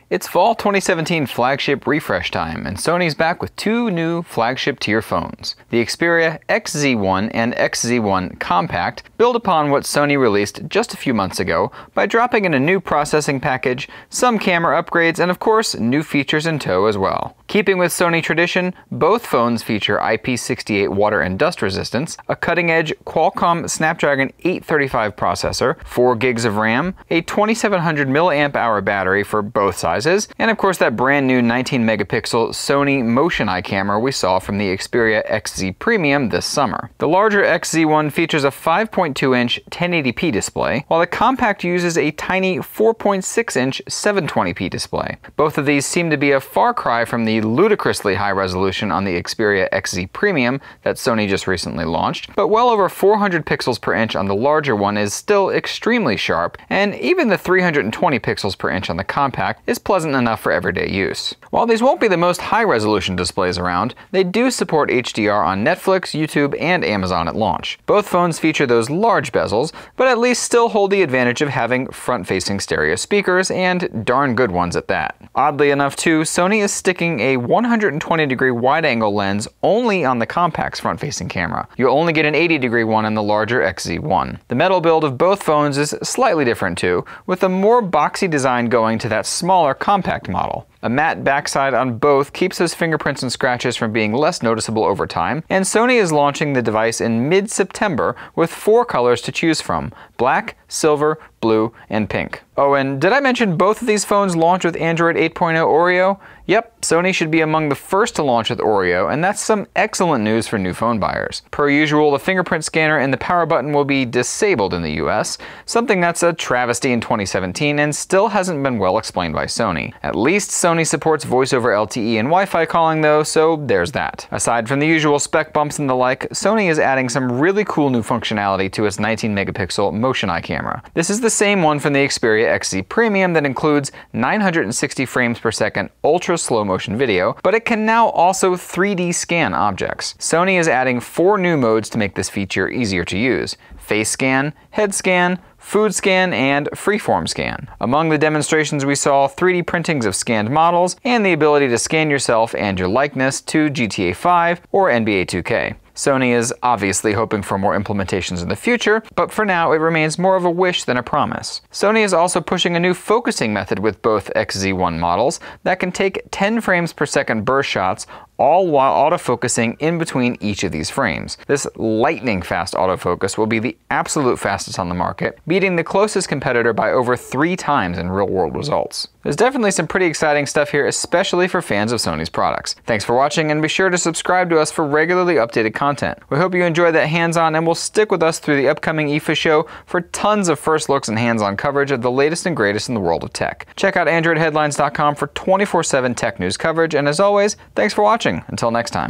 It's fall 2017 flagship refresh time, and Sony's back with two new flagship tier phones. The Xperia XZ1 and XZ1 Compact build upon what Sony released just a few months ago by dropping in a new processing package, some camera upgrades, and of course, new features in tow as well. Keeping with Sony tradition, both phones feature IP68 water and dust resistance, a cutting-edge Qualcomm Snapdragon 835 processor, 4 gigs of RAM, a 2700 mAh battery for both sizes, and of course that brand new 19 megapixel Sony MotionEye camera we saw from the Xperia XZ Premium this summer. The larger XZ1 features a 5.2-inch 1080p display, while the Compact uses a tiny 4.6-inch 720p display. Both of these seem to be a far cry from the ludicrously high resolution on the Xperia XZ Premium that Sony just recently launched, but well over 400 pixels per inch on the larger one is still extremely sharp, and even the 320 pixels per inch on the Compact is pleasant enough for everyday use. While these won't be the most high-resolution displays around, they do support HDR on Netflix, YouTube, and Amazon at launch. Both phones feature those large bezels, but at least still hold the advantage of having front-facing stereo speakers, and darn good ones at that. Oddly enough too, Sony is sticking a 120-degree wide-angle lens only on the Compact's front-facing camera. You'll only get an 80-degree one in the larger XZ1. The metal build of both phones is slightly different too, with a more boxy design going to that smaller Compact model. A matte backside on both keeps those fingerprints and scratches from being less noticeable over time, and Sony is launching the device in mid-September with 4 colors to choose from: black, silver, blue, and pink. Oh, and did I mention both of these phones launch with Android 8.0 Oreo? Yep, Sony should be among the first to launch with Oreo, and that's some excellent news for new phone buyers. Per usual, the fingerprint scanner and the power button will be disabled in the US, something that's a travesty in 2017 and still hasn't been well explained by Sony. At least Sony supports voice over LTE and Wi-Fi calling though, so there's that. Aside from the usual spec bumps and the like, Sony is adding some really cool new functionality to its 19 megapixel MotionEye camera. This is the same one from the Xperia XZ Premium that includes 960 frames per second ultra slow motion video, but it can now also 3D scan objects. Sony is adding 4 new modes to make this feature easier to use: face scan, head scan, food scan, and freeform scan. Among the demonstrations we saw 3D printings of scanned models and the ability to scan yourself and your likeness to GTA 5 or NBA 2K. Sony is obviously hoping for more implementations in the future, but for now it remains more of a wish than a promise. Sony is also pushing a new focusing method with both XZ1 models that can take 10 frames per second burst shots, all while autofocusing in between each of these frames. This lightning-fast autofocus will be the absolute fastest on the market, beating the closest competitor by over 3 times in real-world results. There's definitely some pretty exciting stuff here, especially for fans of Sony's products. Thanks for watching, and be sure to subscribe to us for regularly updated content. We hope you enjoyed that hands-on and will stick with us through the upcoming IFA show for tons of first looks and hands-on coverage of the latest and greatest in the world of tech. Check out AndroidHeadlines.com for 24/7 tech news coverage, and as always, thanks for watching. Until next time.